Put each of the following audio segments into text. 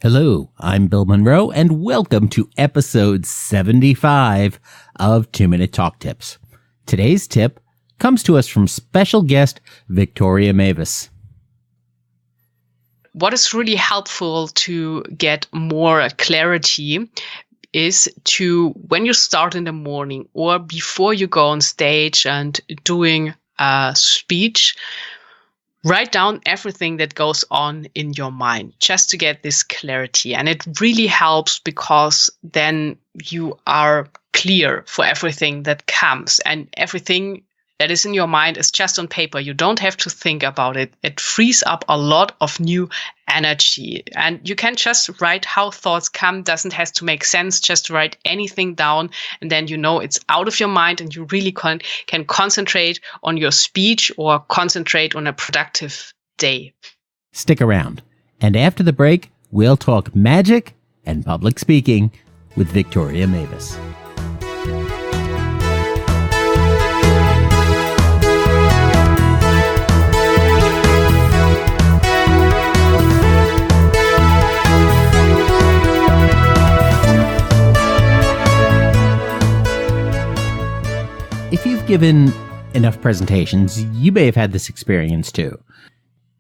Hello, I'm Bill Monroe, and welcome to episode 75 of 2-Minute Talk Tips. Today's tip comes to us from special guest Victoria Mavis. What is really helpful to get more clarity is to, when you start in the morning or before you go on stage and doing a speech, write down everything that goes on in your mind just to get this clarity. And it really helps because then you are clear for everything that comes, and everything that is in your mind is just on paper. You don't have to think about it. It frees up a lot of new energy, and you can just write how thoughts come. Doesn't have to make sense. Just write anything down, and then you know it's out of your mind, and you really can concentrate on your speech or concentrate on a productive day. Stick around, and after the break, we'll talk magic and public speaking with Victoria Mavis. If you've given enough presentations, you may have had this experience too.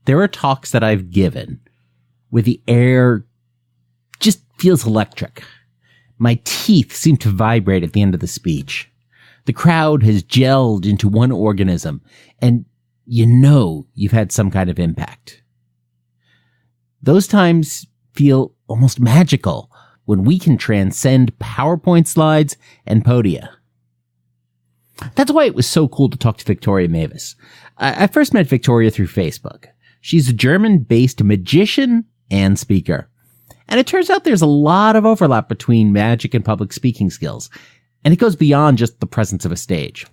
There are talks that I've given where the air just feels electric. My teeth seem to vibrate at the end of the speech. The crowd has gelled into one organism, and you know you've had some kind of impact. Those times feel almost magical when we can transcend PowerPoint slides and podia. That's why it was so cool to talk to Victoria Mavis. I first met Victoria through Facebook. She's a German-based magician and speaker. And it turns out there's a lot of overlap between magic and public speaking skills, and it goes beyond just the presence of a stage.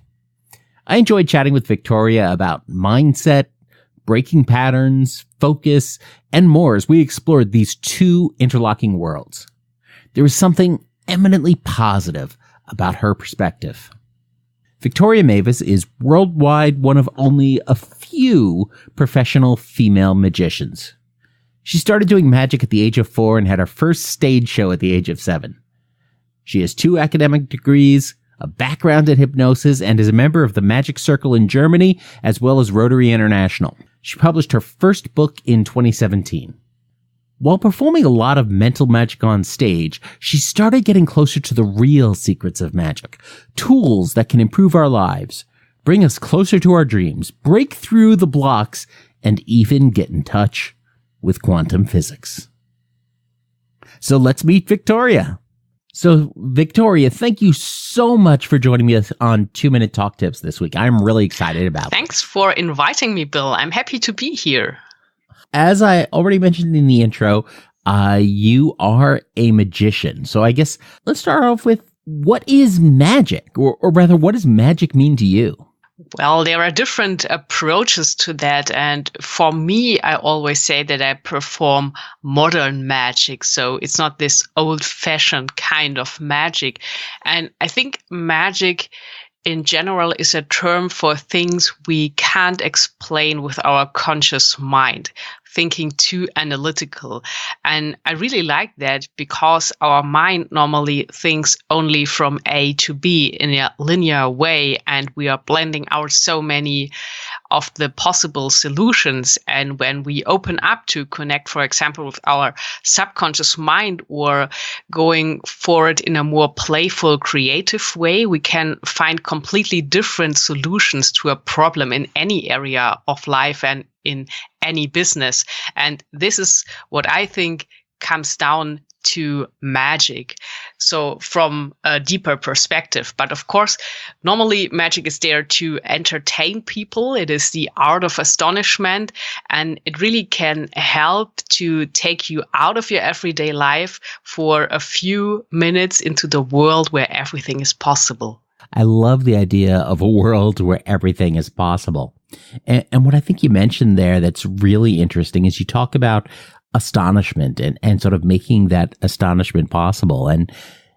I enjoyed chatting with Victoria about mindset, breaking patterns, focus, and more as we explored these two interlocking worlds. There was something eminently positive about her perspective. Victoria Mavis is worldwide one of only a few professional female magicians. She started doing magic at the age of 4 and had her first stage show at the age of 7. She has 2 academic degrees, a background in hypnosis, and is a member of the Magic Circle in Germany, as well as Rotary International. She published her first book in 2017. While performing a lot of mental magic on stage, she started getting closer to the real secrets of magic, tools that can improve our lives, bring us closer to our dreams, break through the blocks, and even get in touch with quantum physics. So let's meet Victoria. So Victoria, thank you so much for joining me on 2-Minute Talk Tips this week. I'm really excited about it. Thanks for inviting me, Bill. I'm happy to be here. As I already mentioned in the intro, you are a magician. So I guess let's start off with, what is magic? Or rather, what does magic mean to you? Well, there are different approaches to that. And for me, I always say that I perform modern magic. So it's not this old-fashioned kind of magic. And I think magic in general is a term for things we can't explain with our conscious mind, thinking too analytical. And I really like that because our mind normally thinks only from A to B in a linear way, and we are blending out so many of the possible solutions. And when we open up to connect, for example, with our subconscious mind or going forward in a more playful, creative way, we can find completely different solutions to a problem in any area of life and in any business. And this is what I think comes down to magic. So from a deeper perspective, but of course, normally magic is there to entertain people. It is the art of astonishment, and it really can help to take you out of your everyday life for a few minutes into the world where everything is possible. I love the idea of a world where everything is possible. And what I think you mentioned there that's really interesting is you talk about astonishment and sort of making that astonishment possible. And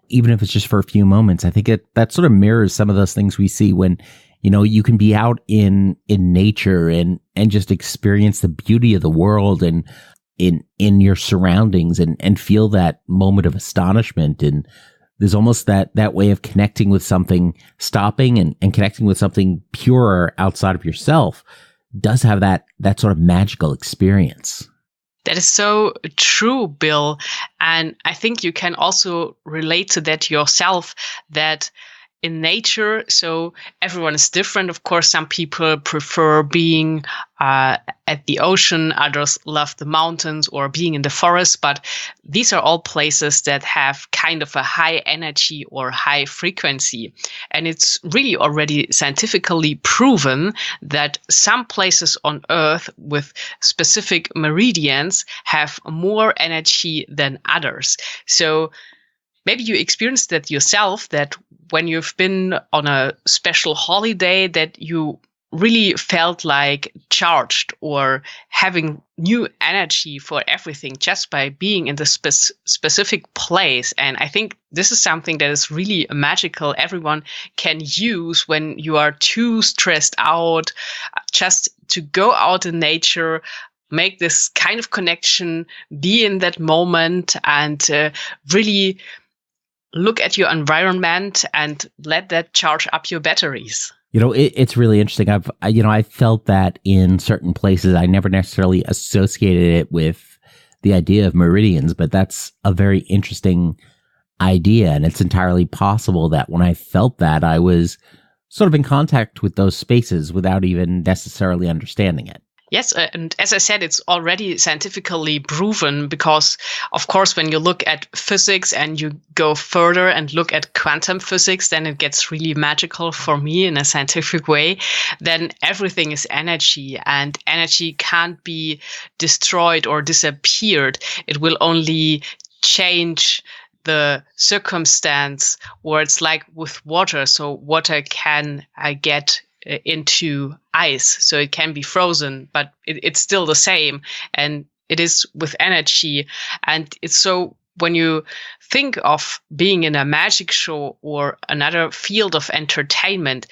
even if it's just for a few moments, I think that sort of mirrors some of those things we see when, you know, you can be out in nature and just experience the beauty of the world and in your surroundings and feel that moment of astonishment. And there's almost that way of connecting with something, stopping and connecting with something purer outside of yourself does have that sort of magical experience. That is so true, Bill. And I think you can also relate to that yourself, that in nature, so everyone is different. Of course, some people prefer being at the ocean, others love the mountains or being in the forest, but these are all places that have kind of a high energy or high frequency. And it's really already scientifically proven that some places on Earth with specific meridians have more energy than others. So maybe you experienced that yourself, that when you've been on a special holiday, that you really felt like charged or having new energy for everything just by being in the specific place. And I think this is something that is really magical. Everyone can use when you are too stressed out, just to go out in nature, make this kind of connection, be in that moment, and really look at your environment and let that charge up your batteries. It's really interesting. I felt that in certain places. I never necessarily associated it with the idea of meridians, but that's a very interesting idea. And it's entirely possible that when I felt that, I was sort of in contact with those spaces without even necessarily understanding it. Yes, and as I said, it's already scientifically proven because, of course, when you look at physics and you go further and look at quantum physics, then it gets really magical for me in a scientific way. Then everything is energy, and energy can't be destroyed or disappeared. It will only change the circumstance, or it's like with water. So water can get into ice, so it can be frozen, but it's still the same. And it is with energy. And it's so, when you think of being in a magic show or another field of entertainment,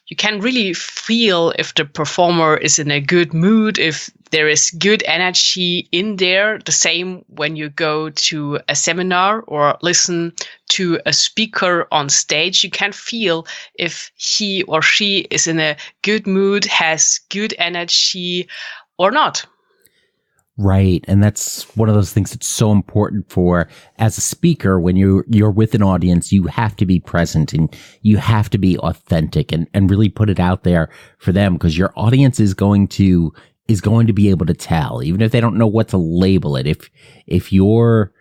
you can really feel if the performer is in a good mood, if there is good energy in there. The same when you go to a seminar or listen to a speaker on stage, you can feel if he or she is in a good mood, has good energy or not. Right. And that's one of those things that's so important for, as a speaker, when you're with an audience, you have to be present and you have to be authentic and really put it out there for them, because your audience is going to be able to tell, even if they don't know what to label it. If you're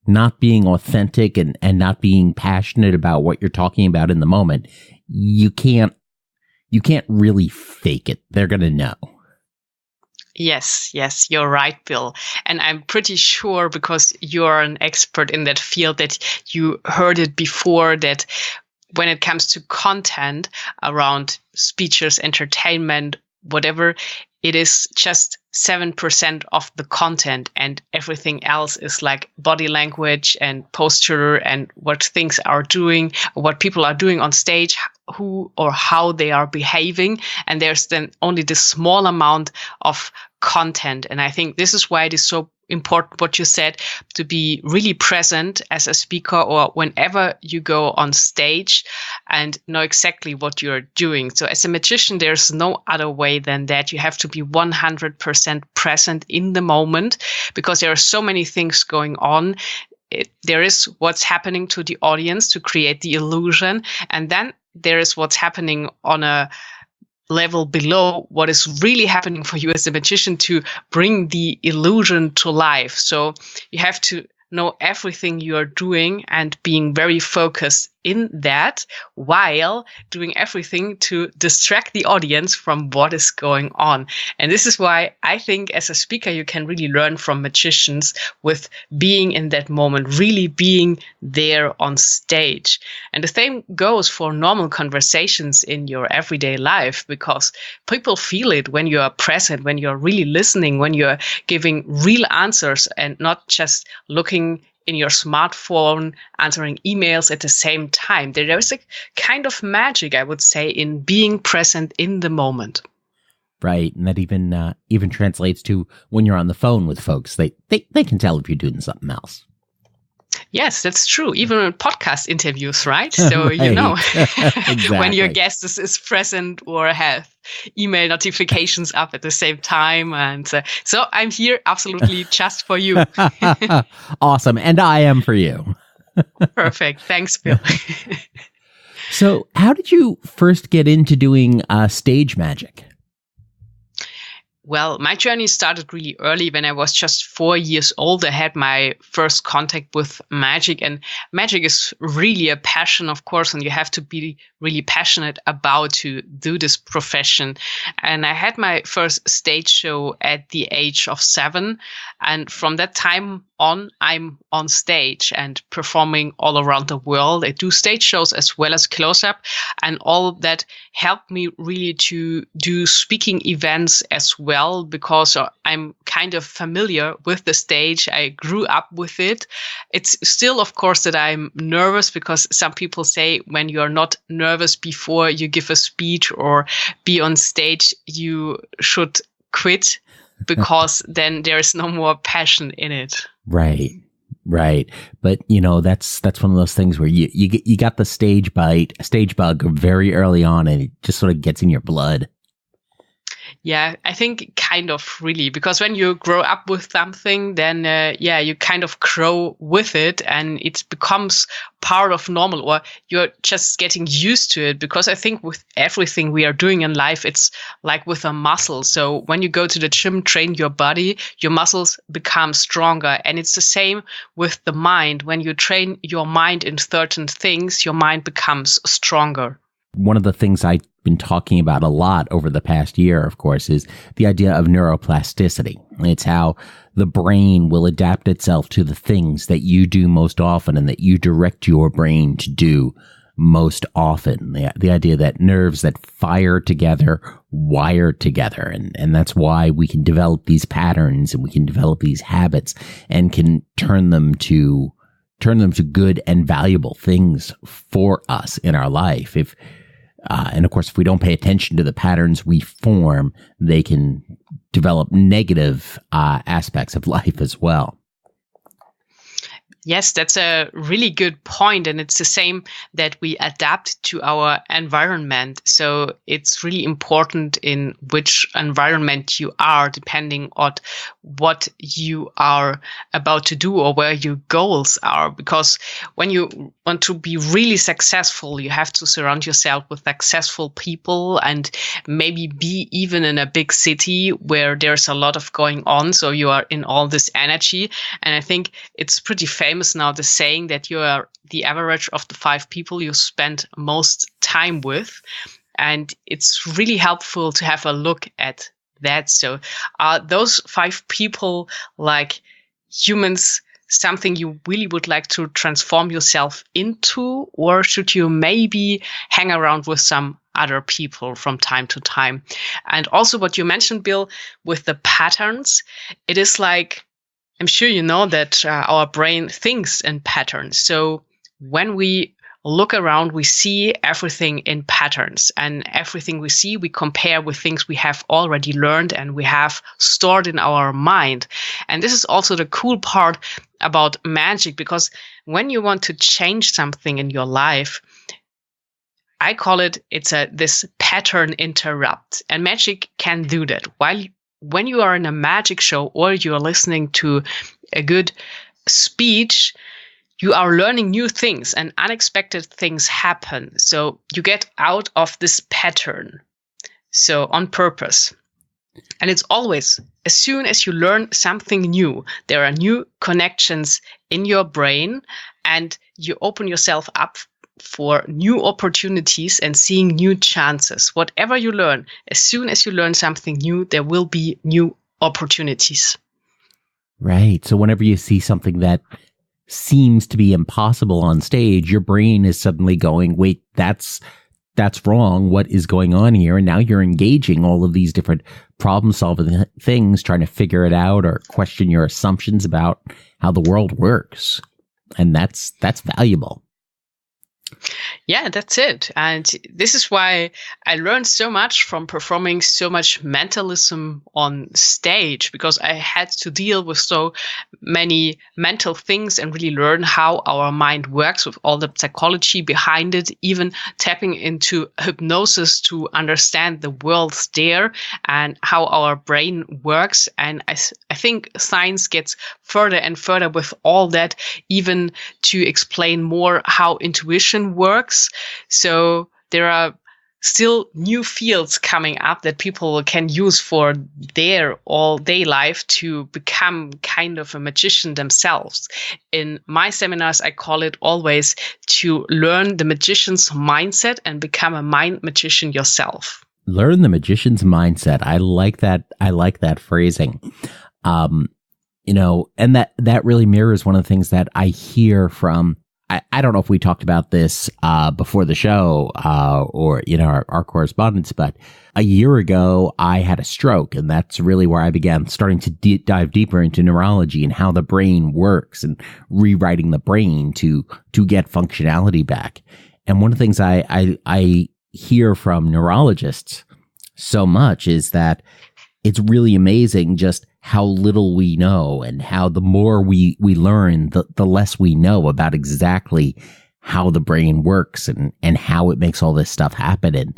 not being authentic and not being passionate about what you're talking about in the moment, you can't really fake it. They're going to know. Yes, you're right, Bill. And I'm pretty sure, because you're an expert in that field, that you heard it before, that when it comes to content around speeches, entertainment, whatever, it is just 7% of the content, and everything else is like body language and posture and what things are doing, what people are doing on stage, who or how they are behaving. And there's then only this small amount of content. And I think this is why it is so important what you said, to be really present as a speaker or whenever you go on stage and know exactly what you're doing. So as a magician, there's no other way than that. You have to be 100% present in the moment, because there are so many things going on. There is what's happening to the audience to create the illusion, and then there is what's happening on a level below, what is really happening for you as a magician to bring the illusion to life. So you have to know everything you are doing and being very focused in that, while doing everything to distract the audience from what is going on. And this is why I think as a speaker, you can really learn from magicians with being in that moment, really being there on stage. And the same goes for normal conversations in your everyday life, because people feel it when you are present, when you're really listening, when you're giving real answers and not just looking in your smartphone, answering emails at the same time. There is a kind of magic, I would say, in being present in the moment. Right. And that even translates to when you're on the phone with folks, they can tell if you're doing something else. Yes, that's true. Even in podcast interviews, right? So, Right. When your Exactly. guest is present or have email notifications up at the same time. And so I'm here absolutely just for you. Awesome. And I am for you. Perfect. Thanks, Bill. So how did you first get into doing stage magic? Well, my journey started really early. When I was just 4 years old, I had my first contact with magic. And magic is really a passion, of course, and you have to be really passionate about to do this profession. And I had my first stage show at the age of 7. And from that time on, I'm on stage and performing all around the world. I do stage shows as well as close-up, and all of that helped me really to do speaking events as well, because I'm kind of familiar with the stage. I grew up with it. It's still, of course, that I'm nervous, because some people say when you're not nervous before you give a speech or be on stage, you should quit, because then there is no more passion in it. Right. But that's one of those things where you got the stage bug very early on, and it just sort of gets in your blood. Yeah, I think kind of really, because when you grow up with something, then you kind of grow with it, and it becomes part of normal, or you're just getting used to it. Because I think with everything we are doing in life, it's like with a muscle. So when you go to the gym, train your body, your muscles become stronger. And it's the same with the mind. When you train your mind in certain things, your mind becomes stronger. One of the things I've been talking about a lot over the past year, of course, is the idea of neuroplasticity. It's how the brain will adapt itself to the things that you do most often and that you direct your brain to do most often. The idea that nerves that fire together wire together. And that's why we can develop these patterns, and we can develop these habits, and can turn them to good and valuable things for us in our life. And of course, if we don't pay attention to the patterns we form, they can develop negative aspects of life as well. Yes, that's a really good point. And it's the same that we adapt to our environment. So it's really important in which environment you are, depending on what you are about to do or where your goals are. Because when you want to be really successful, you have to surround yourself with successful people, and maybe be even in a big city where there's a lot of going on. So you are in all this energy. And I think it's pretty famous now, the saying that you are the average of the 5 people you spend most time with. And it's really helpful to have a look at that. So are those 5 people, like humans, something you really would like to transform yourself into? Or should you maybe hang around with some other people from time to time? And also what you mentioned, Bill, with the patterns, it is like, I'm sure you know that our brain thinks in patterns. So when we look around, we see everything in patterns, and everything we see, we compare with things we have already learned and we have stored in our mind. And this is also the cool part about magic, because when you want to change something in your life, I call it's this pattern interrupt, and magic can do that. When you are in a magic show or you're listening to a good speech, you are learning new things and unexpected things happen. So you get out of this pattern. So on purpose. And it's always, as soon as you learn something new, there are new connections in your brain, and you open yourself up for new opportunities and seeing new chances. Whatever you learn, as soon as you learn something new, there will be new opportunities. Right. So whenever you see something that seems to be impossible on stage, your brain is suddenly going, wait, that's wrong. What is going on here? And now you're engaging all of these different problem solving things, trying to figure it out or question your assumptions about how the world works. And that's valuable. Yeah, that's it. And this is why I learned so much from performing so much mentalism on stage, because I had to deal with so many mental things and really learn how our mind works with all the psychology behind it, even tapping into hypnosis to understand the world's there and how our brain works. And I think science gets further and further with all that, even to explain more how intuition works. So there are still new fields coming up that people can use for their all-day life to become kind of a magician themselves. In my seminars, I call it always to learn the magician's mindset and become a mind magician yourself. Learn the magician's mindset. I like that. I like that phrasing. And that really mirrors one of the things that I hear from, I don't know if we talked about this before the show or our correspondence, but a year ago I had a stroke, and that's really where I began starting to dive deeper into neurology and how the brain works and rewriting the brain to get functionality back. And one of the things I hear from neurologists so much is that it's really amazing just how little we know, and how the more we learn, the less we know about exactly how the brain works and how it makes all this stuff happen,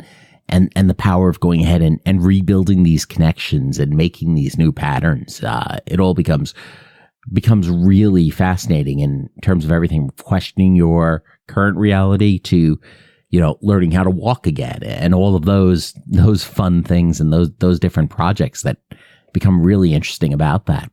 and the power of going ahead and rebuilding these connections and making these new patterns. It all becomes really fascinating in terms of everything, questioning your current reality to learning how to walk again, and all of those fun things and those different projects that become really interesting about that.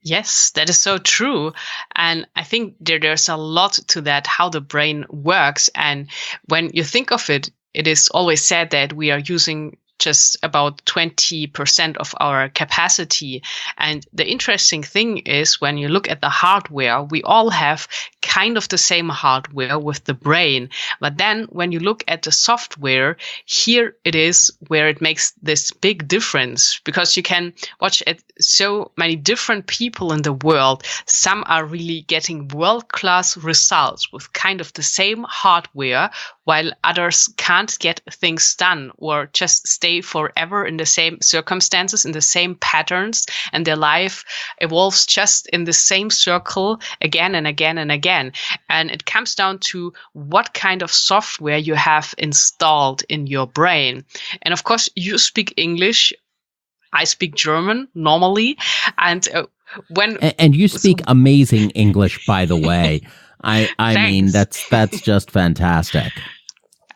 Yes, that is so true. And I think there's a lot to that, how the brain works. And when you think of it, it is always said that we are using just about 20% of our capacity. And the interesting thing is, when you look at the hardware, we all have kind of the same hardware with the brain. But then when you look at the software, here it is where it makes this big difference, because you can watch at so many different people in the world. Some are really getting world-class results with kind of the same hardware, while others can't get things done or just stay forever in the same circumstances, in the same patterns, and their life evolves just in the same circle again and again and again. And it comes down to what kind of software you have installed in your brain. And of course, you speak English. I speak German normally. And and you speak amazing English, by the way. I mean, that's just fantastic.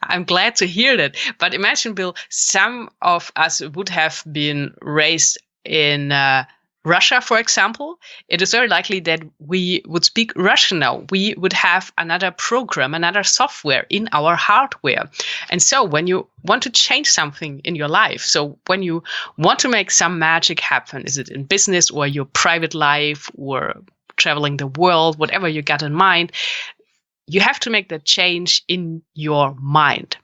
I'm glad to hear that. But imagine, Bill, some of us would have been raised in Russia, for example. It is very likely that we would speak Russian now. We would have another program, another software in our hardware. And so when you want to change something in your life, so when you want to make some magic happen, is it in business or your private life or traveling the world, whatever you got in mind, you have to make that change in your mind.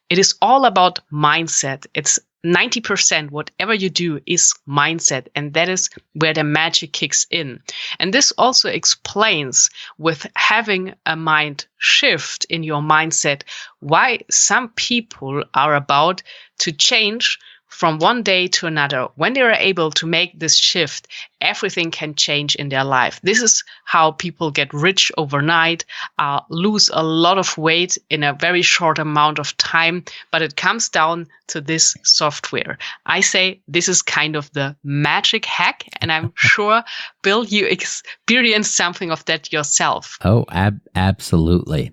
It is all about mindset. It's 90%, whatever you do is mindset. And that is where the magic kicks in. And this also explains, with having a mind shift in your mindset, why some people are about to change from one day to another. When they are able to make this shift, everything can change in their life. This is how people get rich overnight, lose a lot of weight in a very short amount of time, but it comes down to this software. I say this is kind of the magic hack, and I'm sure, Bill, you experienced something of that yourself. Oh, absolutely.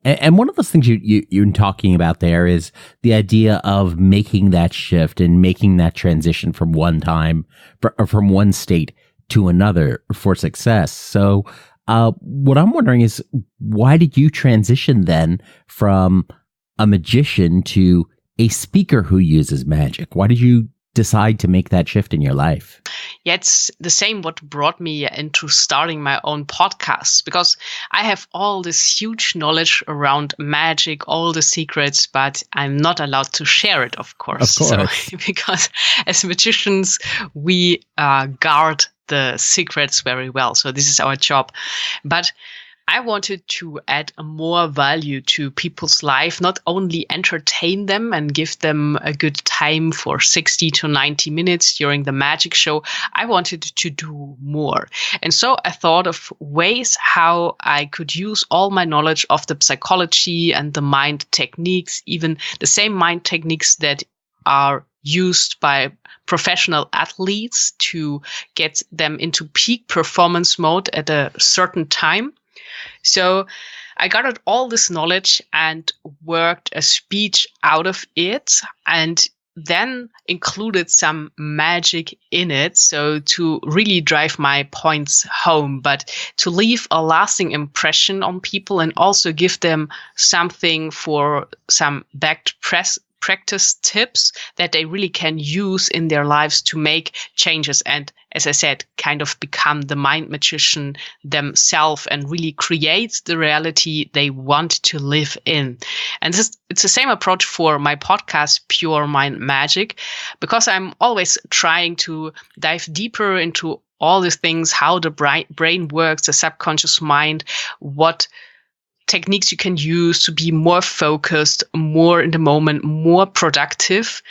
And one of those things you're talking about there is the idea of making that shift and making that transition from one state to another for success. So what I'm wondering is, why did you transition then from a magician to a speaker who uses magic? Why did you decide to make that shift in your life? Yeah, it's the same what brought me into starting my own podcast, because I have all this huge knowledge around magic, all the secrets, but I'm not allowed to share it, of course. Of course. So, because as magicians, we guard the secrets very well. So this is our job. But I wanted to add more value to people's life, not only entertain them and give them a good time for 60 to 90 minutes during the magic show. I wanted to do more. And so I thought of ways how I could use all my knowledge of the psychology and the mind techniques, even the same mind techniques that are used by professional athletes to get them into peak performance mode at a certain time. So I gathered all this knowledge and worked a speech out of it, and then included some magic in it. So to really drive my points home, but to leave a lasting impression on people and also give them something for some backed practice tips that they really can use in their lives to make changes. And as I said, kind of become the mind magician themselves and really create the reality they want to live in. And it's the same approach for my podcast, Pure Mind Magic, because I'm always trying to dive deeper into all these things, how the brain works, the subconscious mind, what techniques you can use to be more focused, more in the moment, more productive,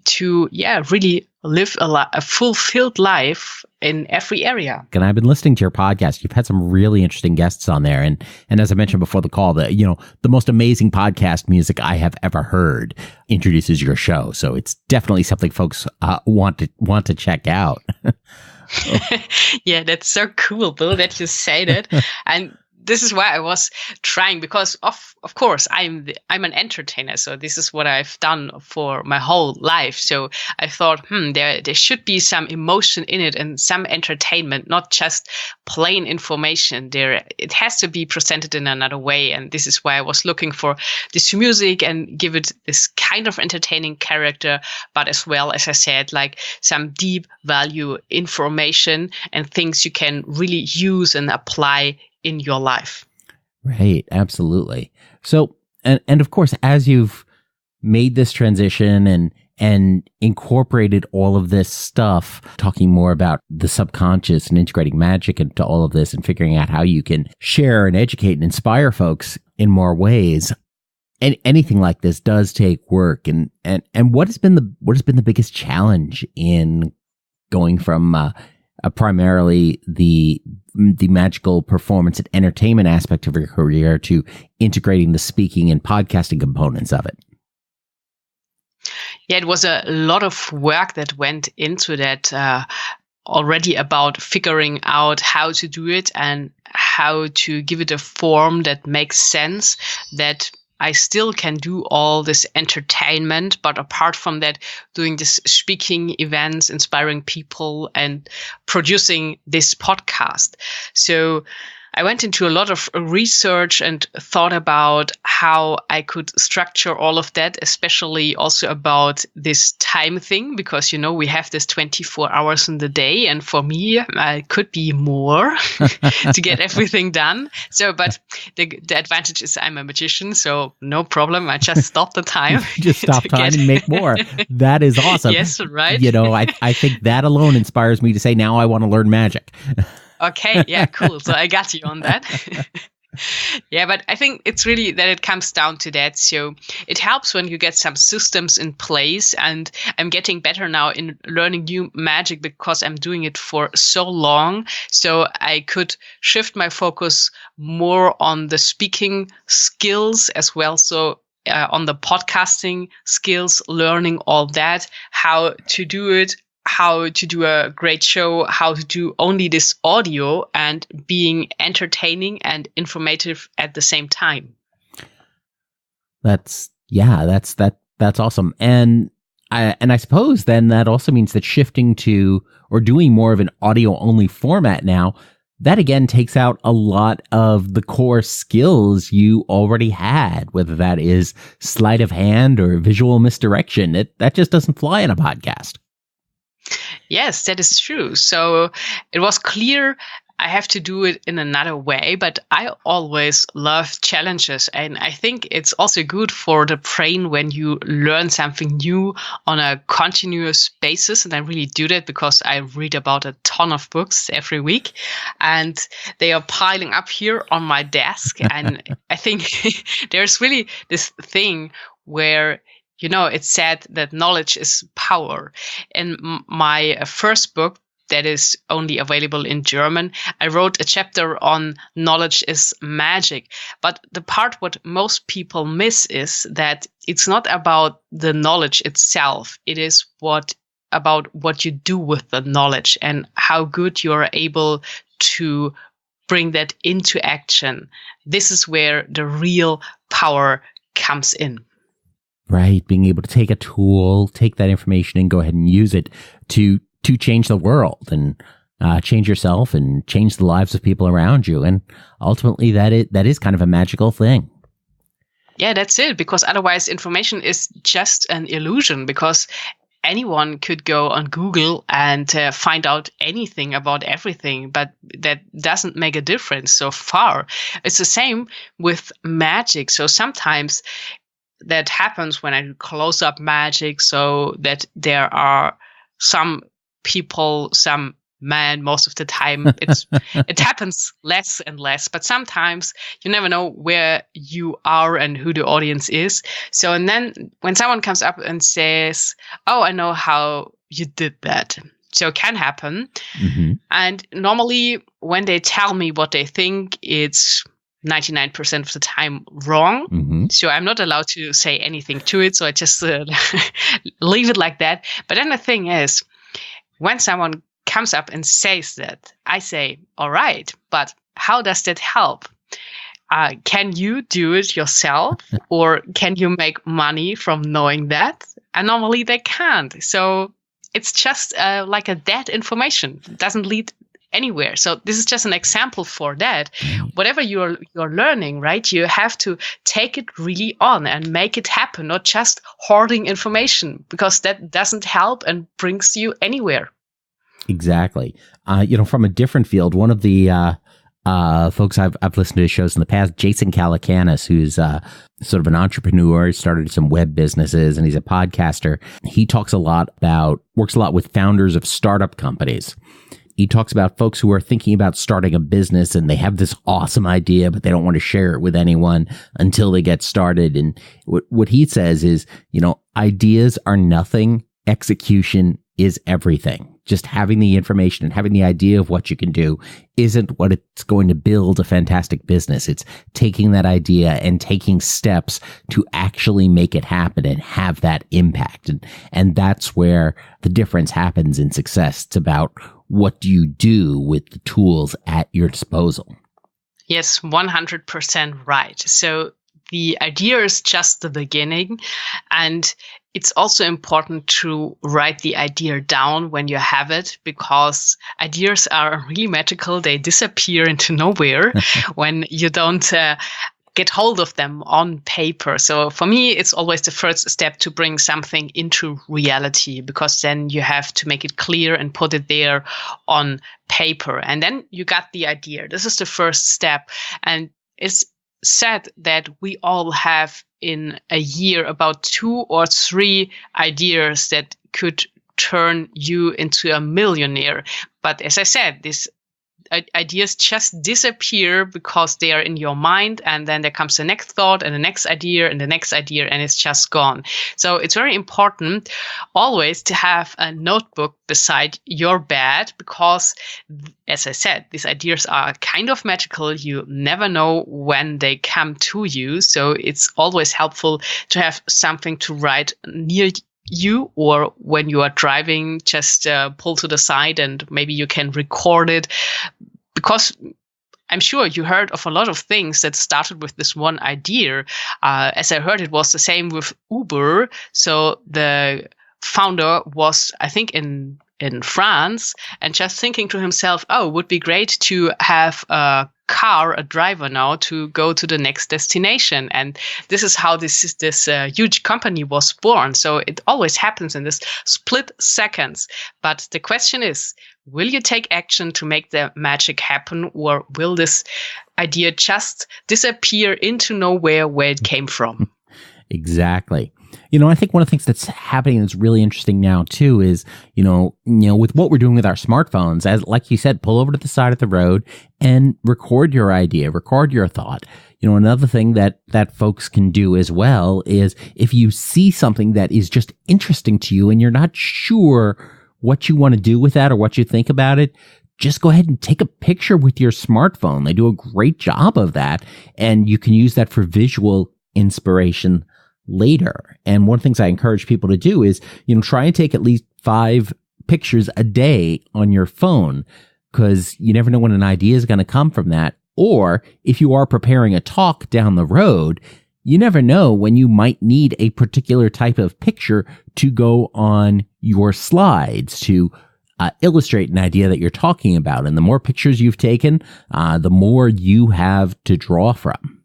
to really live a fulfilled life in every area. And I've been listening to your podcast. You've had some really interesting guests on there, and as I mentioned before the call, the most amazing podcast music I have ever heard introduces your show. So it's definitely something folks want to check out. Yeah, that's so cool, Bill, that you say that. And this is why I was trying, because of course I'm an entertainer, so this is what I've done for my whole life. So I thought, there should be some emotion in it and some entertainment, not just plain information. It has to be presented in another way, and this is why I was looking for this music and give it this kind of entertaining character, but as well, as I said, like some deep value information and things you can really use and apply in your life. Right. Absolutely. So, and of course, as you've made this transition and incorporated all of this stuff, talking more about the subconscious and integrating magic into all of this and figuring out how you can share and educate and inspire folks in more ways. And anything like this does take work. And what has been the biggest challenge in going from primarily the magical performance and entertainment aspect of your career to integrating the speaking and podcasting components of it? Yeah, it was a lot of work that went into that already, about figuring out how to do it and how to give it a form that makes sense, that I still can do all this entertainment, but apart from that, doing this speaking events, inspiring people, and producing this podcast. So I went into a lot of research and thought about how I could structure all of that, especially also about this time thing, because, we have this 24 hours in the day. And for me, it could be more to get everything done. So, but the advantage is I'm a magician, so no problem. I just stop the time. Just stop time and make more. That is awesome. Yes, right. I think that alone inspires me to say, now I want to learn magic. Okay, yeah, cool. So I got you on that. Yeah, but I think it's really that it comes down to that. So it helps when you get some systems in place, and I'm getting better now in learning new magic because I'm doing it for so long. So I could shift my focus more on the speaking skills as well. So on the podcasting skills, learning all that, how to do it, how to do a great show, how to do only this audio, and being entertaining and informative at the same time. That's awesome. And I suppose then that also means that shifting to or doing more of an audio only format now, that again takes out a lot of the core skills you already had, whether that is sleight of hand or visual misdirection. That just doesn't fly in a podcast. Yes, that is true. So it was clear I have to do it in another way, but I always love challenges. And I think it's also good for the brain when you learn something new on a continuous basis. And I really do that because I read about a ton of books every week, and they are piling up here on my desk. And I think there's really this thing where, it's said that knowledge is power. In my first book, that is only available in German, I wrote a chapter on knowledge is magic. But the part what most people miss is that it's not about the knowledge itself. It is about what you do with the knowledge and how good you're able to bring that into action. This is where the real power comes in. Right. Being able to take a tool, take that information and go ahead and use it to change the world and change yourself and change the lives of people around you. And ultimately that is kind of a magical thing. Yeah, that's it. Because otherwise information is just an illusion, because anyone could go on Google and find out anything about everything, but that doesn't make a difference so far. It's the same with magic. So sometimes that happens when I do close-up magic, so that there are some people, some men, most of the time it happens less and less, but sometimes you never know where you are and who the audience is. So, and then when someone comes up and says, "Oh, I know how you did that." So it can happen. Mm-hmm. And normally when they tell me what they think, it's 99% of the time wrong. Mm-hmm. So I'm not allowed to say anything to it. So I just leave it like that. But then the thing is, when someone comes up and says that, I say, all right, but how does that help? Can you do it yourself, or can you make money from knowing that? And normally they can't. So it's just like a dead information. It doesn't lead anywhere. So this is just an example for that. Whatever you're learning, right? You have to take it really on and make it happen, not just hoarding information, because that doesn't help and brings you anywhere. Exactly. From a different field, one of the folks I've listened to his shows in the past, Jason Calacanis, who's sort of an entrepreneur, started some web businesses, and he's a podcaster. He works a lot with founders of startup companies. He talks about folks who are thinking about starting a business and they have this awesome idea, but they don't want to share it with anyone until they get started. And what he says is, ideas are nothing. Execution is everything. Just having the information and having the idea of what you can do isn't what it's going to build a fantastic business. It's taking that idea and taking steps to actually make it happen and have that impact. And that's where the difference happens in success. It's about what do you do with the tools at your disposal. Yes, 100% right. So the idea is just the beginning, and it's also important to write the idea down when you have it, because ideas are really magical. They disappear into nowhere when you don't get hold of them on paper. So for me, it's always the first step to bring something into reality, because then you have to make it clear and put it there on paper. And then you got the idea. This is the first step. And it's said that we all have in a year about 2 or 3 ideas that could turn you into a millionaire. But as I said, these ideas just disappear because they are in your mind, and then there comes the next thought and the next idea and the next idea, and it's just gone. So it's very important always to have a notebook beside your bed, because as I said, these ideas are kind of magical. You never know when they come to you. So it's always helpful to have something to write near you, or when you are driving, just pull to the side and maybe you can record it, because I'm sure you heard of a lot of things that started with this one idea. As I heard, it was the same with Uber. So the founder was, I think, in France, and just thinking to himself, oh, it would be great to have a driver now to go to the next destination. And this is how this huge company was born. So it always happens in this split seconds. But the question is, will you take action to make the magic happen, or will this idea just disappear into nowhere where it came from? Exactly. I think one of the things that's happening that's really interesting now too is, with what we're doing with our smartphones, as like you said, pull over to the side of the road and record your idea, record your thought. Another thing that folks can do as well is if you see something that is just interesting to you and you're not sure what you want to do with that or what you think about it, just go ahead and take a picture with your smartphone. They do a great job of that, and you can use that for visual inspiration later. And one of the things I encourage people to do is, try and take at least 5 pictures a day on your phone, because you never know when an idea is going to come from that. Or if you are preparing a talk down the road, you never know when you might need a particular type of picture to go on your slides to illustrate an idea that you're talking about. And the more pictures you've taken, the more you have to draw from.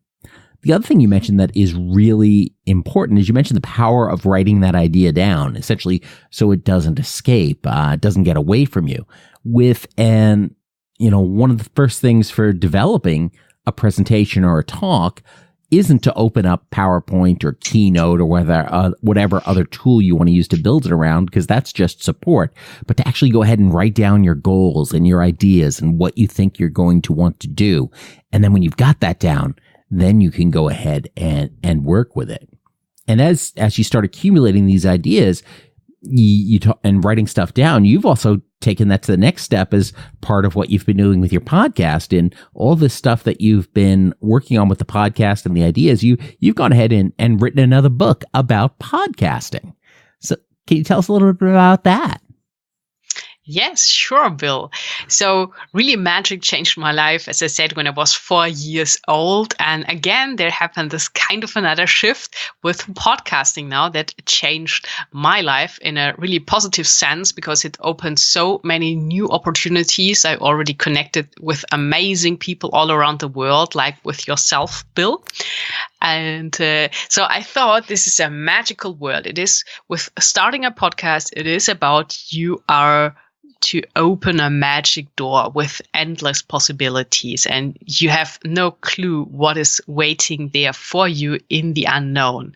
The other thing you mentioned that is really important is you mentioned the power of writing that idea down, essentially so it doesn't escape, it doesn't get away from you. One of the first things for developing a presentation or a talk isn't to open up PowerPoint or Keynote or whatever other tool you want to use to build it around, because that's just support, but to actually go ahead and write down your goals and your ideas and what you think you're going to want to do. And then when you've got that down, then you can go ahead and work with it. And as you start accumulating these ideas, and writing stuff down, you've also taken that to the next step as part of what you've been doing with your podcast, and all this stuff that you've been working on with the podcast and the ideas. You've gone ahead and written another book about podcasting. So can you tell us a little bit about that? Yes, sure, Bill. So really magic changed my life, as I said, when I was 4 years old. And again, there happened this kind of another shift with podcasting now that changed my life in a really positive sense, because it opened so many new opportunities. I already connected with amazing people all around the world, like with yourself, Bill. And so I thought this is a magical world. It is with starting a podcast. It is about you are to open a magic door with endless possibilities, and you have no clue what is waiting there for you in the unknown.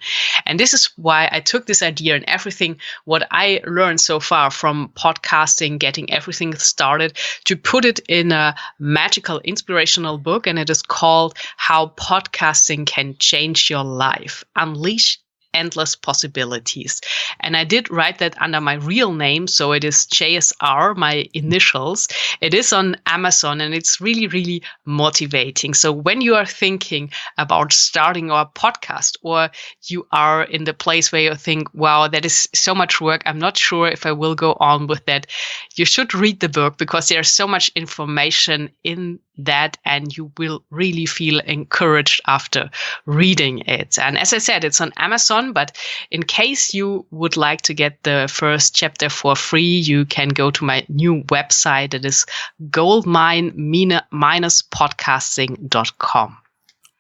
And this is why I took this idea and everything what I learned so far from podcasting, getting everything started, to put it in a magical, inspirational book. And it is called How Podcasting Can Change Your Life: Unleash Endless Possibilities. And I did write that under my real name, so it is JSR, my initials. It is on Amazon, and it's really, really motivating. So when you are thinking about starting a podcast, or you are in the place where you think, wow, that is so much work, I'm not sure if I will go on with that, you should read the book, because there's so much information in that, and you will really feel encouraged after reading it. And as I said, it's on Amazon, but in case you would like to get the first chapter for free, you can go to my new website. It is goldmine-podcasting.com.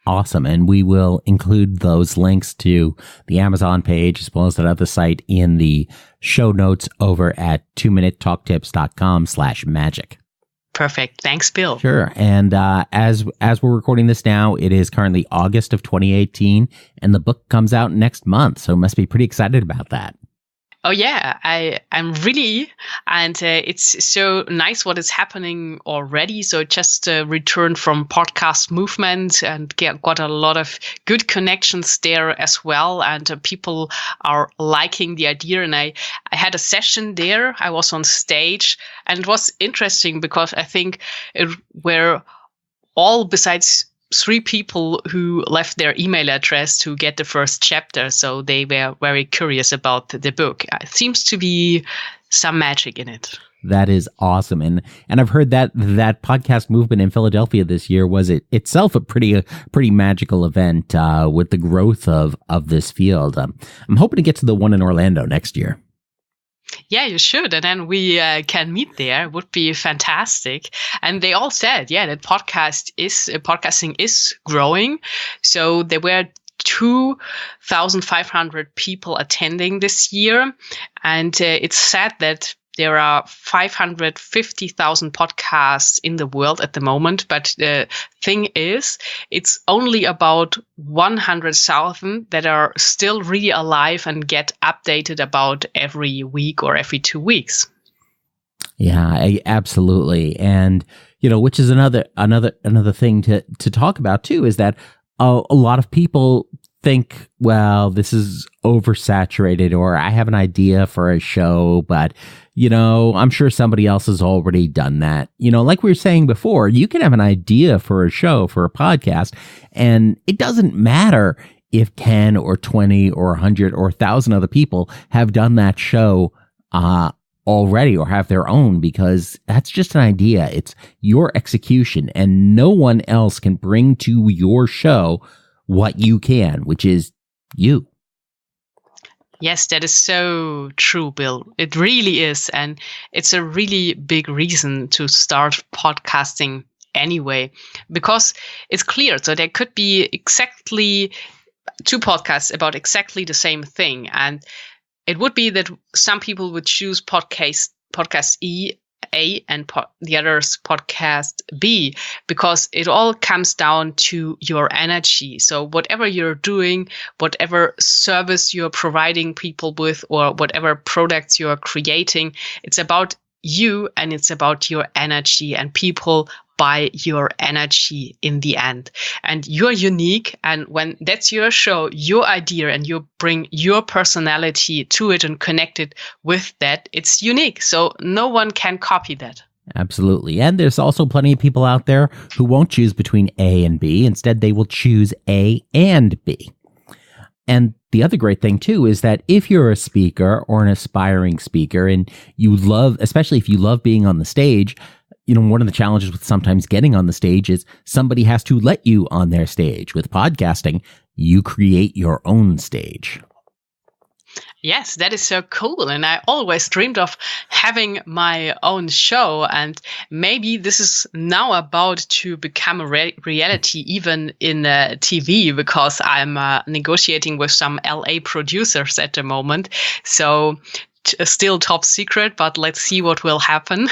Awesome. And we will include those links to the Amazon page as well as that other site in the show notes over at 2minutetalktips.com/magic. Perfect. Thanks, Bill. Sure. And as we're recording this now, it is currently August of 2018, and the book comes out next month. So must be pretty excited about that. Oh, yeah, I'm really, and it's so nice what is happening already. So just returned from podcast movement and got a lot of good connections there as well. And people are liking the idea. And I had a session there. I was on stage, and it was interesting because I think it were all besides 3 people who left their email address to get the first chapter. So they were very curious about the book. It seems to be some magic in it. That is awesome. And I've heard that podcast movement in Philadelphia this year was itself a pretty magical event with the growth of this field. I'm hoping to get to the one in Orlando next year. Yeah, you should. And then we can meet there. It would be fantastic. And they all said, yeah, that podcasting is growing. So there were 2,500 people attending this year. And it's sad that there are 550,000 podcasts in the world at the moment. But the thing is, it's only about 100,000 that are still really alive and get updated about every week or every 2 weeks. Yeah, absolutely. And, which is another thing to talk about too, is that a lot of people think, well, this is oversaturated, or I have an idea for a show, but, I'm sure somebody else has already done that. Like we were saying before, you can have an idea for a show, for a podcast, and it doesn't matter if 10 or 20 or 100 or 1,000 other people have done that show already or have their own, because that's just an idea. It's your execution, and no one else can bring to your show what you can, which is you. Yes, that is so true, Bill. It really is. And it's a really big reason to start podcasting anyway, because it's clear. So there could be exactly 2 podcasts about exactly the same thing. And it would be that some people would choose podcast A and the others podcast B, because it all comes down to your energy. So whatever you're doing, whatever service you're providing people with, or whatever products you're creating, it's about you and it's about your energy, and people buy your energy in the end. And you're unique. And when that's your show, your idea, and you bring your personality to it and connect it with that, it's unique. So no one can copy that. Absolutely. And there's also plenty of people out there who won't choose between A and B. Instead, they will choose A and B. And the other great thing, too, is that if you're a speaker or an aspiring speaker, and you love, especially if you love being on the stage, one of the challenges with sometimes getting on the stage is somebody has to let you on their stage. With podcasting, you create your own stage. Yes, that is so cool. And I always dreamed of having my own show. And maybe this is now about to become a reality, even in TV, because I'm negotiating with some LA producers at the moment. So still top secret, but let's see what will happen.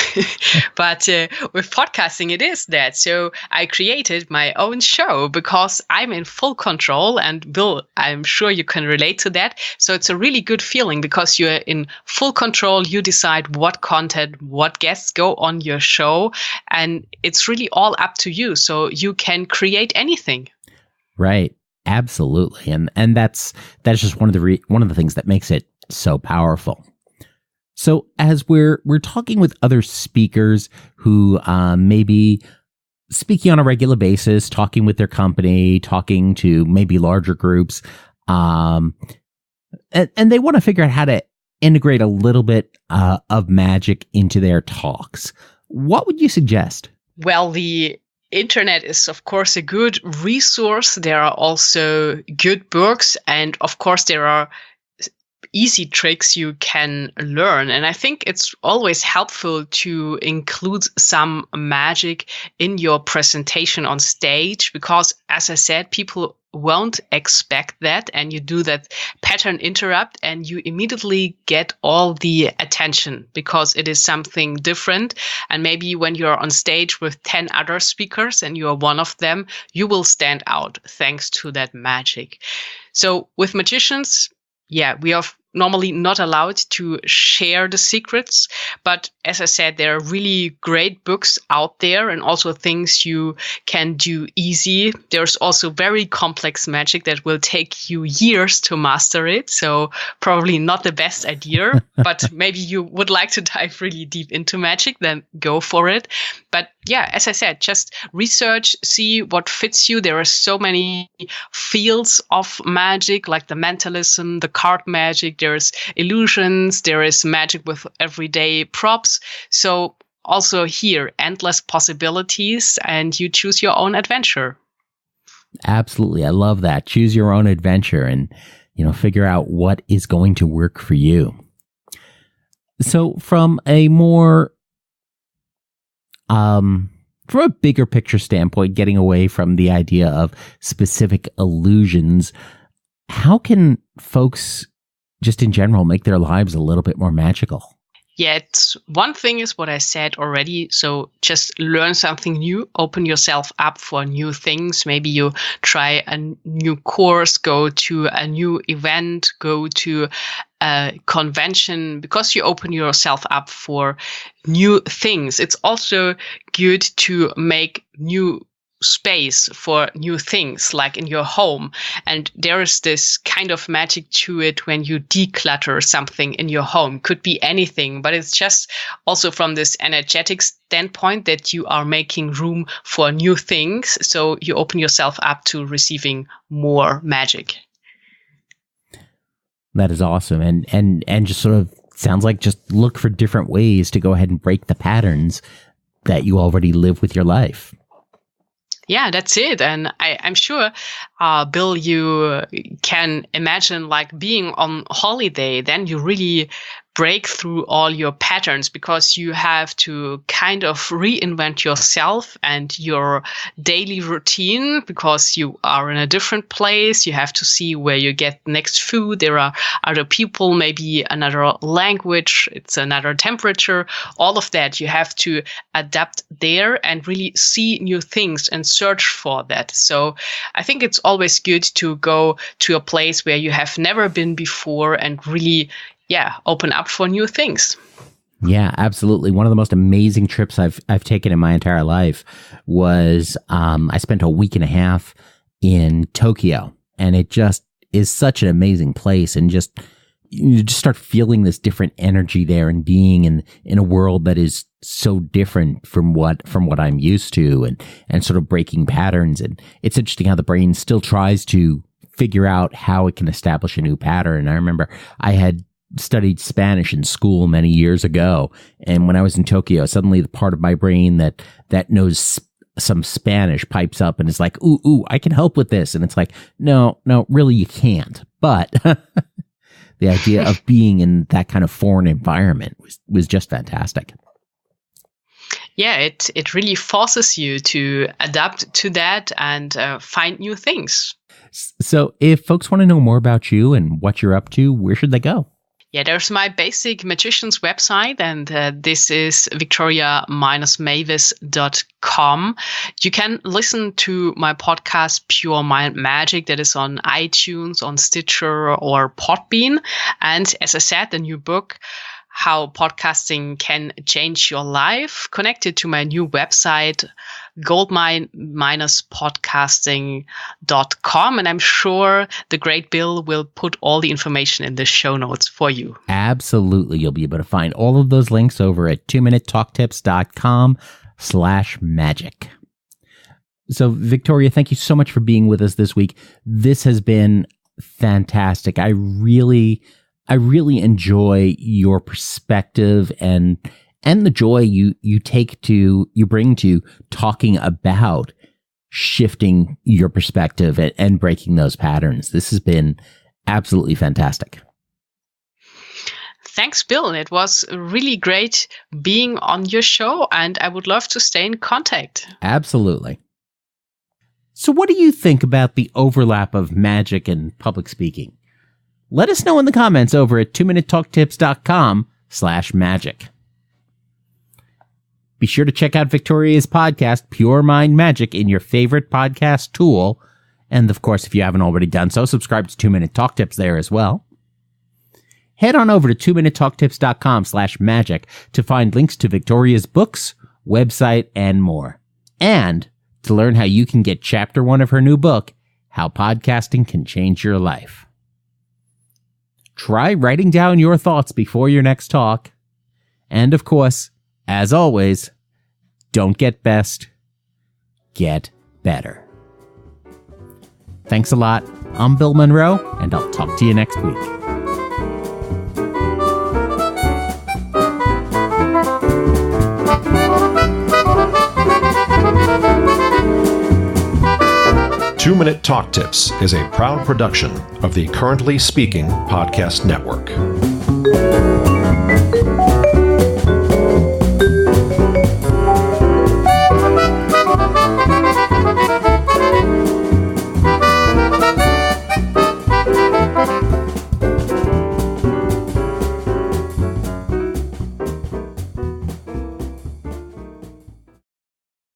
But with podcasting, it is that. So I created my own show because I'm in full control, and Bill, I'm sure you can relate to that. So it's a really good feeling because you're in full control. You decide what content, what guests go on your show, and it's really all up to you. So you can create anything. Right. Absolutely. And that's just one of the things that makes it so powerful. So as we're talking with other speakers who maybe speaking on a regular basis, talking with their company, talking to maybe larger groups, and they want to figure out how to integrate a little bit of magic into their talks, what would you suggest? Well, the internet is, of course, a good resource. There are also good books, and of course, there are easy tricks you can learn. And I think it's always helpful to include some magic in your presentation on stage, because, as I said, people won't expect that, and you do that pattern interrupt and you immediately get all the attention because it is something different. And maybe when you're on stage with 10 other speakers and you're one of them, you will stand out thanks to that magic. So with magicians, we are normally not allowed to share the secrets. But as I said, there are really great books out there and also things you can do easy. There's also very complex magic that will take you years to master it. So probably not the best idea, but maybe you would like to dive really deep into magic, then go for it. But as I said, just research, see what fits you. There are so many fields of magic, like the mentalism, the card magic, there's illusions, there is magic with everyday props. So also here, endless possibilities, and you choose your own adventure. Absolutely. I love that. Choose your own adventure and, figure out what is going to work for you. So from a more from a bigger picture standpoint, getting away from the idea of specific illusions, how can folks just in general make their lives a little bit more magical? Yet one thing is what I said already. So just learn something new, open yourself up for new things. Maybe you try a new course, go to a new event, go to a convention, because you open yourself up for new things. It's also good to make new space for new things, like in your home. And there is this kind of magic to it when you declutter something in your home. Could be anything, but it's just also from this energetic standpoint that you are making room for new things. So you open yourself up to receiving more magic. That is awesome. And just sort of sounds like just look for different ways to go ahead and break the patterns that you already live with your life. Yeah, that's it. And I'm sure, Bill, you can imagine like being on holiday, then you really break through all your patterns, because you have to kind of reinvent yourself and your daily routine, because you are in a different place. You have to see where you get next food. There are other people, maybe another language, it's another temperature, all of that. You have to adapt there and really see new things and search for that. So I think it's always good to go to a place where you have never been before and really open up for new things. Yeah, absolutely. One of the most amazing trips I've taken in my entire life was I spent a week and a half in Tokyo, and it just is such an amazing place. And you just start feeling this different energy there, and being in a world that is so different from what I'm used to, and sort of breaking patterns. And it's interesting how the brain still tries to figure out how it can establish a new pattern. I remember I had studied Spanish in school many years ago, and when I was in Tokyo, suddenly the part of my brain that knows some Spanish pipes up and is like, ooh, I can help with this. And it's like, no, really you can't. But the idea of being in that kind of foreign environment was just fantastic. Yeah, it really forces you to adapt to that and find new things. So if folks want to know more about you and what you're up to, where should they go? Yeah, there's my basic magician's website, and this is victoria-mavis.com. You can listen to my podcast, Pure Mind Magic, that is on iTunes, on Stitcher, or Podbean. And as I said, the new book, How Podcasting Can Change Your Life, connected to my new website, goldmine-podcasting.com. And I'm sure the great Bill will put all the information in the show notes for you. Absolutely. You'll be able to find all of those links over at 2minutetalktips.com/magic. So, Victoria, thank you so much for being with us this week. This has been fantastic. I really enjoy your perspective and the joy you bring to talking about shifting your perspective and breaking those patterns. This has been absolutely fantastic. Thanks, Bill. It was really great being on your show, and I would love to stay in contact. Absolutely. So what do you think about the overlap of magic and public speaking? Let us know in the comments over at 2minutetalktips.com/magic. Be sure to check out Victoria's podcast, Pure Mind Magic, in your favorite podcast tool. And of course, if you haven't already done so, subscribe to 2 Minute Talk Tips there as well. Head on over to 2minutetalktips.com/magic to find links to Victoria's books, website, and more. And to learn how you can get chapter 1 of her new book, How Podcasting Can Change Your Life. Try writing down your thoughts before your next talk. And of course, as always, don't get best, get better. Thanks a lot. I'm Bill Monroe, and I'll talk to you next week. Two Minute Talk Tips is a proud production of the Currently Speaking Podcast Network.